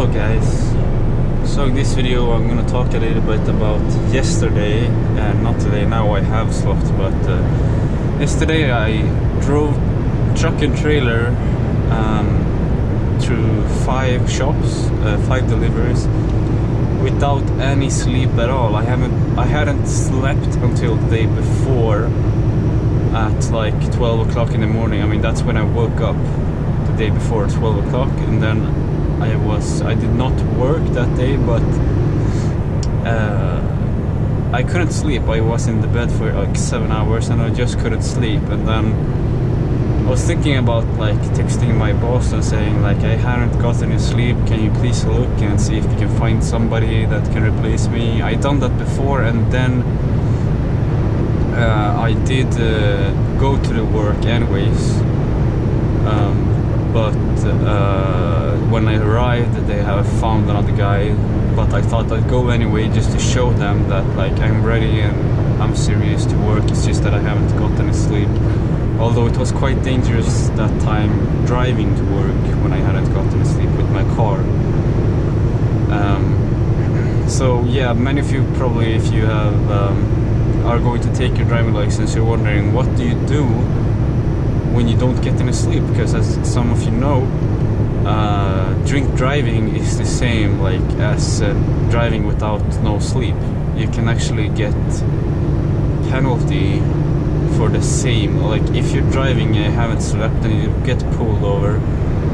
Hello guys, so in this video I'm gonna talk a little bit about yesterday, and not today. Now I have slept, but yesterday I drove truck and trailer through 5 shops, 5 deliveries without any sleep at all. I hadn't slept until the day before at like 12 o'clock in the morning. I mean, that's when I woke up, the day before, 12 o'clock, and then I did not work that day, but I couldn't sleep. I was in the bed for like 7 hours and I just couldn't sleep. And then I was thinking about like texting my boss and saying like, I haven't got any sleep, can you please look and see if you can find somebody that can replace me. I done that before, and then I did go to the work anyways, but when I arrived they have found another guy, but I thought I'd go anyway just to show them that like I'm ready and I'm serious to work. It's just that I haven't got any sleep, although it was quite dangerous that time driving to work when I hadn't got any sleep with my car. So yeah, many of you probably, if you have are going to take your driving license, you're wondering what do you do when you don't get any sleep, because as some of you know, drink driving is the same like as driving without no sleep. You can actually get penalty for the same. Like if you're driving and you haven't slept and you get pulled over,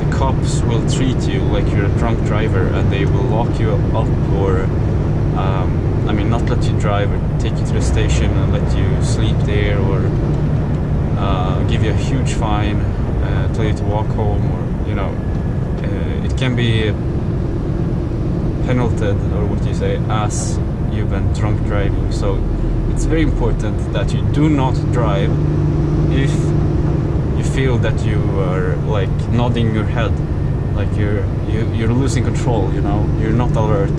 the cops will treat you like you're a drunk driver and they will lock you up, or I mean, not let you drive, or take you to the station and let you sleep there, or give you a huge fine, tell you to walk home, or you know, it can be penalted, or what do you say, as you've been drunk driving. So it's very important that you do not drive if you feel that you are like nodding your head, like you're losing control, you know, you're not alert.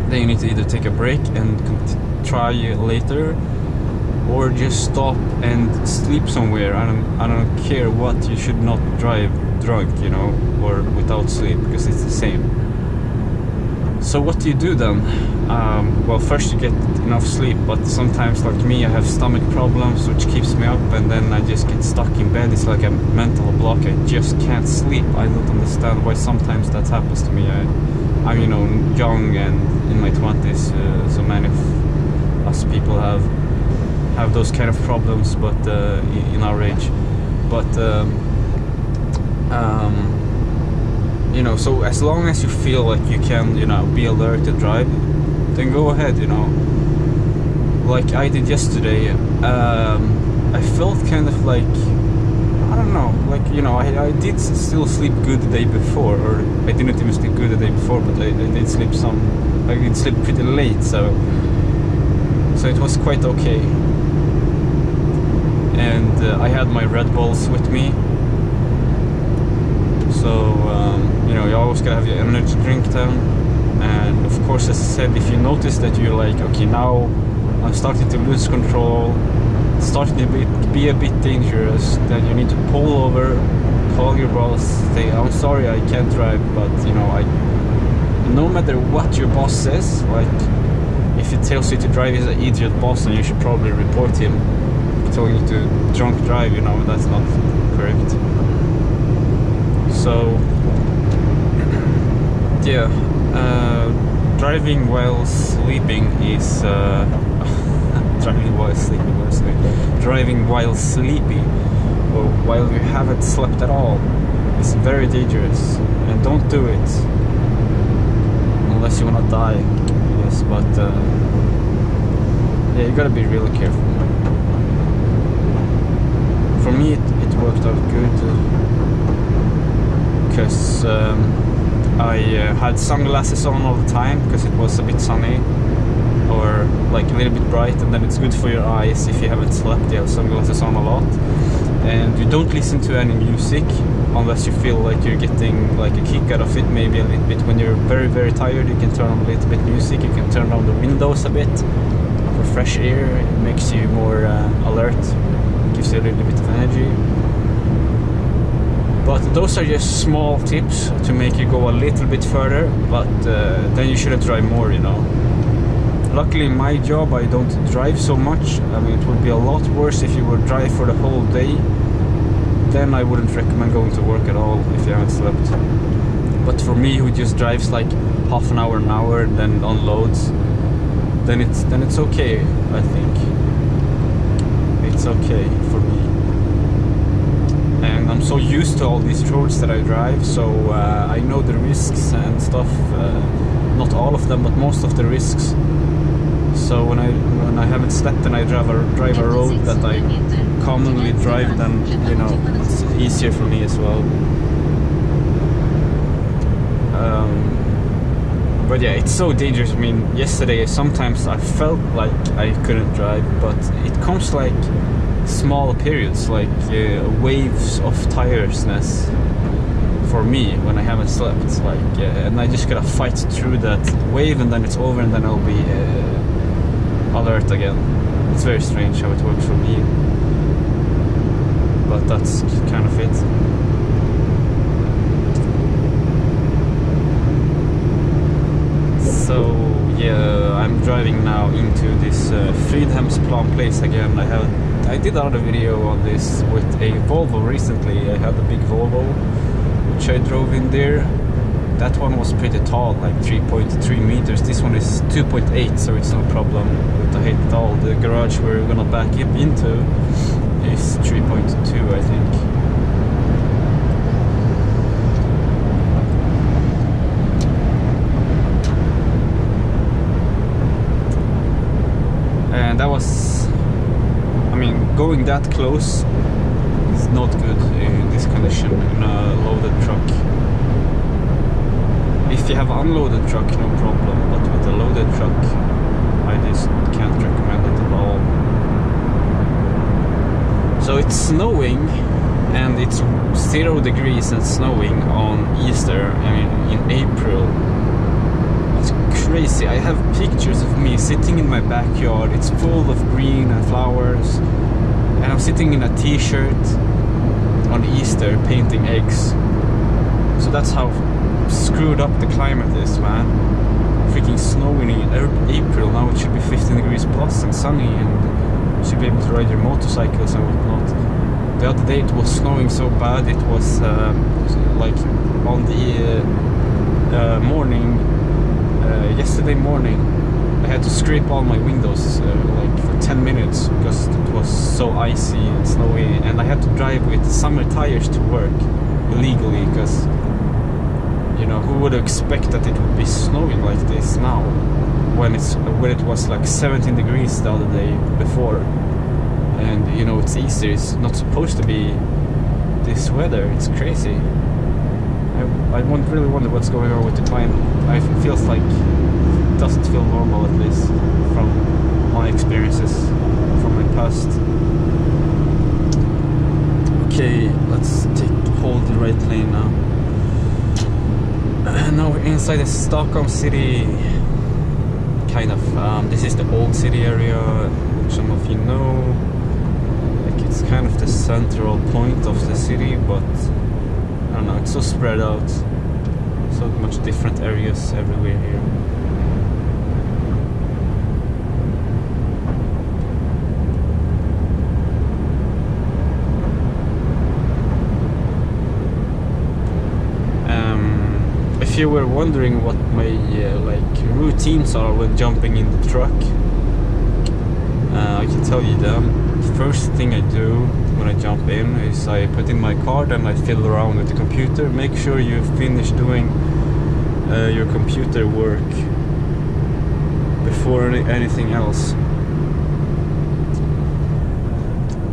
Then you need to either take a break and try later, or just stop and sleep somewhere. I don't care what, you should not drive drunk, you know, or without sleep, because it's the same. So what do you do then? Well, first you get enough sleep, but sometimes, like me, I have stomach problems which keeps me up, and then I just get stuck in bed. It's like a mental block. I just can't sleep. I don't understand why sometimes that happens to me. I'm, you know, young and in my 20s, so many of us people have those kind of problems, but in our age. But you know, so as long as you feel like you can, you know, be alert and drive, then go ahead, you know. Like I did yesterday, I felt kind of like, I don't know, like, you know, I did still sleep good the day before, or I didn't even sleep good the day before, but I did sleep I did sleep pretty late, so it was quite okay. And I had my Red Bulls with me, so you know, you always gotta have your energy drink then. And of course, as I said, if you notice that you're like, okay, now I'm starting to lose control, starting to be a bit dangerous, then you need to pull over, call your boss, say, I'm sorry, I can't drive, but you know, no matter what your boss says, like if he tells you to drive, he's an idiot boss, and you should probably report him. Telling you to drunk drive, you know, that's not correct. So yeah, driving while sleeping is driving while sleepy, or while you haven't slept at all, is very dangerous, and don't do it unless you want to die, yes. But yeah, you gotta be really careful. For me, it worked out good, because I had sunglasses on all the time, because it was a bit sunny, or like a little bit bright, and then it's good for your eyes. If you haven't slept, you have sunglasses on a lot, and you don't listen to any music unless you feel like you're getting like a kick out of it, maybe a little bit. When you're very, very tired, you can turn on a little bit music. You can turn down the windows a bit for fresh air. It makes you more alert, gives you a little bit of energy. But those are just small tips to make you go a little bit further, but then you shouldn't drive more, you know. Luckily in my job I don't drive so much. I mean, it would be a lot worse if you would drive for the whole day. Then I wouldn't recommend going to work at all if you haven't slept. But for me, who just drives like half an hour, and then unloads, then it's okay, I think. It's okay for me. And I'm so used to all these roads that I drive, so I know the risks and stuff. Not all of them, but most of the risks. So when I haven't slept and I drive a road that I commonly drive, then you know it's easier for me as well. But yeah, it's so dangerous. I mean, yesterday sometimes I felt like I couldn't drive, but it comes like small periods, like waves of tiredness for me when I haven't slept. It's like, and I just gotta fight through that wave, and then it's over, and then I'll be alert again. It's very strange how it works for me, but that's kind of it. So yeah, I'm driving now into this Fridhemsplan place again. I did another video on this with a Volvo recently. I had a big Volvo which I drove in there. That one was pretty tall, like 3.3 meters. This one is 2.8, so it's no problem with the height at all. The garage we're gonna back up into is 3.2, I think. And that was, I mean, going that close is not good in this condition in a loaded truck. If you have an unloaded truck, no problem, but with a loaded truck, I just can't recommend it at all. So it's snowing, and it's 0 degrees and snowing on Easter, I mean in April. It's crazy. I have pictures of me sitting in my backyard. It's full of green and flowers, and I'm sitting in a t-shirt on Easter painting eggs. So that's how screwed up the climate is, man. Freaking snowing in April. Now it should be 15 degrees plus and sunny, and you should be able to ride your motorcycles and whatnot. The other day it was snowing so bad, it was like on the morning, yesterday morning, I had to scrape all my windows like for 10 minutes because it was so icy and snowy, and I had to drive with summer tires to work illegally because, you know, who would expect that it would be snowing like this now when it was like 17 degrees the other day before. And you know, it's Easter, it's not supposed to be this weather. It's crazy. I really wonder what's going on with the climate. It feels like it doesn't feel normal, at least from my experiences from my past. Okay, let's hold the right lane now. Now we're inside the Stockholm city, kind of. This is the old city area, which some of you know. Like, it's kind of the central point of the city, but I don't know, it's so spread out. So much different areas everywhere here. If you were wondering what my like routines are when jumping in the truck, I can tell you them. The first thing I do when I jump in is I put in my card and I fiddle around with the computer. Make sure you finish doing your computer work before anything else.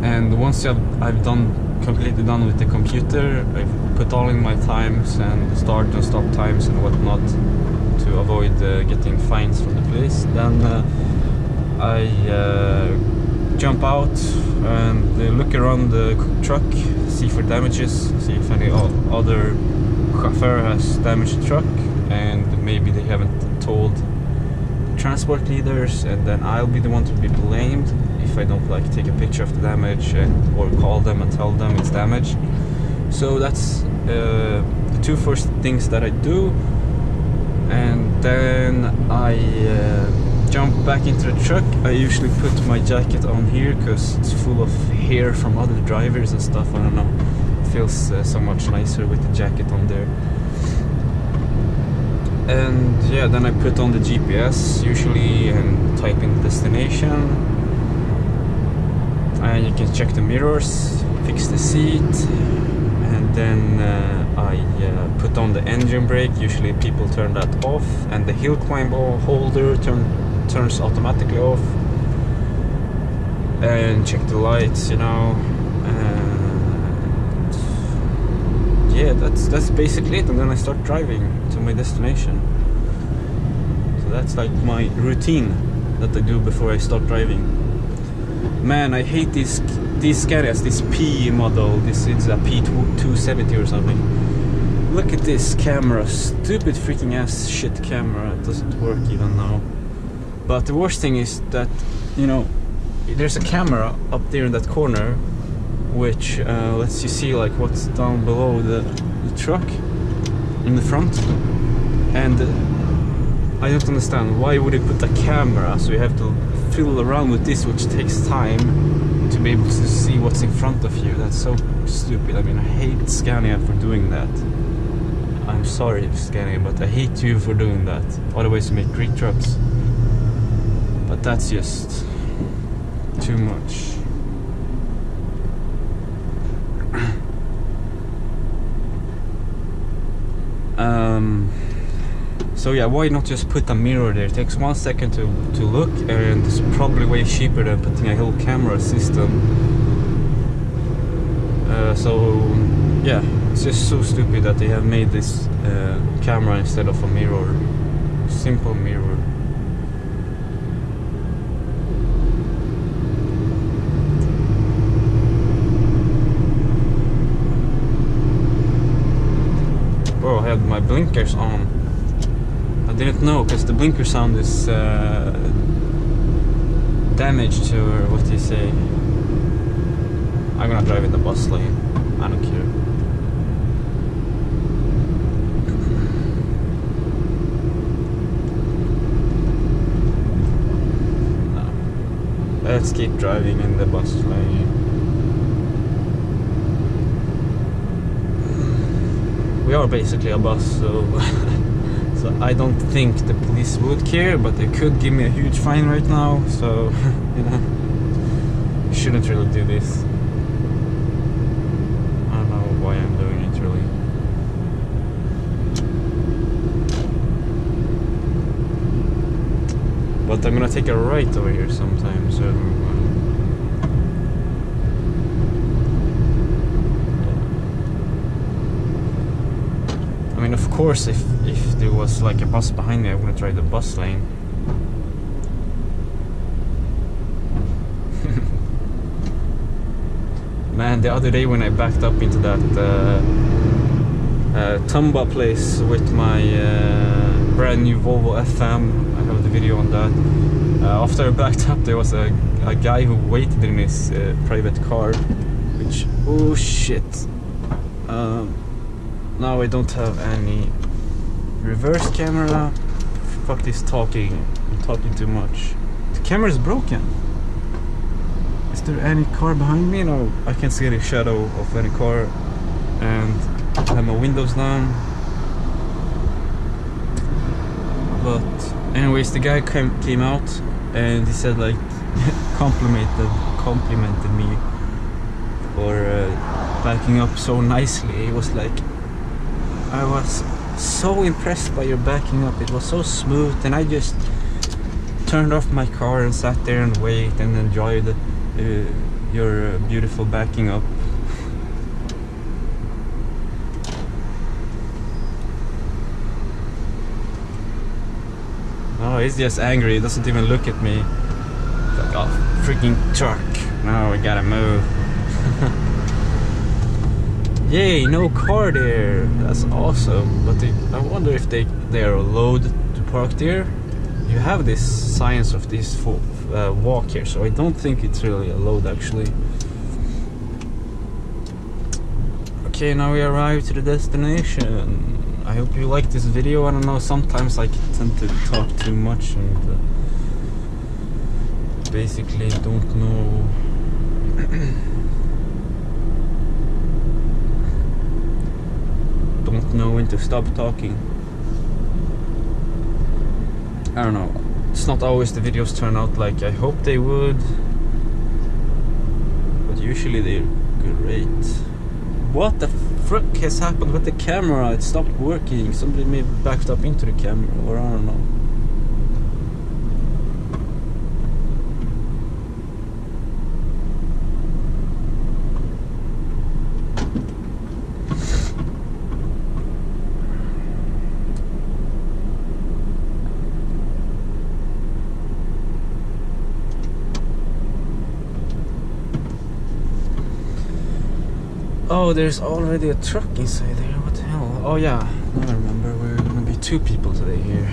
And once I've completely done with the computer, I've put all in my times and start and stop times and whatnot to avoid getting fines from the police. Then I jump out and look around the truck, see for damages, see if any other chauffeur has damaged the truck, and maybe they haven't told the transport leaders, and then I'll be the one to be blamed if I don't like take a picture of the damage or call them and tell them it's damaged. So that's the two first things that I do, and then I jump back into the truck. I usually put my jacket on here because it's full of hair from other drivers and stuff. I don't know, it feels so much nicer with the jacket on there. And yeah, then I put on the GPS usually and type in the destination, and you can check the mirrors, fix the seat, and then I put on the engine brake. Usually people turn that off, and the hill climb holder turns automatically off, and check the lights, you know. Yeah, that's basically it, and then I start driving to my destination. So that's like my routine that I do before I start driving. Man, I hate these Scanias, this P model. It's a P270 or something. Look at this camera, stupid freaking ass shit camera. It doesn't work even now. But the worst thing is that, you know, there's a camera up there in that corner, which lets you see like what's down below the truck in the front. And I don't understand, why would they put a camera so you have to fiddle around with this, which takes time to be able to see what's in front of you. That's so stupid. I mean, I hate Scania for doing that. I'm sorry, Scania, but I hate you for doing that. Otherwise you make great trucks. But that's just too much. So yeah, why not just put a mirror there? It takes 1 second to look, and it's probably way cheaper than putting a whole camera system. So yeah, it's just so stupid that they have made this camera instead of a mirror. Simple mirror. Oh, I had my blinkers on. I didn't know, because the blinker sound is damaged, or what do you say? I'm gonna drive in the bus lane. I don't care. No. Let's keep driving in the bus lane. We are basically a bus, so so I don't think the police would care, but they could give me a huge fine right now, so you know, I shouldn't really do this. I don't know why I'm doing it really. But I'm gonna take a right over here sometime, so I mean, of course, if there was like a bus behind me, I wouldn't try the bus lane. Man, the other day when I backed up into that Tumba place with my brand new Volvo FM, I have the video on that. After I backed up, there was a guy who waited in his private car, which, oh shit. Now I don't have any reverse camera. Fuck this talking. I'm talking too much. The camera is broken. Is there any car behind me? No, I can't see any shadow of any car. And I have my windows down. But anyways, the guy came out and he said like complimented me for backing up so nicely. He was like, I was so impressed by your backing up. It was so smooth, and I just turned off my car and sat there and waited and enjoyed your beautiful backing up. Oh, he's just angry. He doesn't even look at me. It's like, oh, freaking truck. Now we gotta move. Yay, no car there. That's awesome. But I wonder if they are allowed to park there. You have this signs of this walk here, so I don't think it's really allowed actually. Okay, Okay, now we arrived to the destination. I hope you like this video. I don't know, sometimes I tend to talk too much and basically don't know don't know when to stop talking. I don't know. It's not always the videos turn out like I hope they would, but usually they're great. What the frick has happened with the camera? It stopped working. Somebody maybe backed up into the camera, or I don't know. Oh, there's already a truck inside there. What the hell? Oh yeah, now I remember. We're gonna be 2 people today here.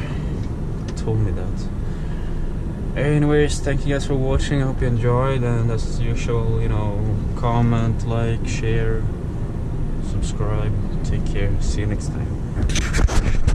They told me that. Anyways, thank you guys for watching. I hope you enjoyed, and as usual, you know, comment, like, share, subscribe. Take care. See you next time.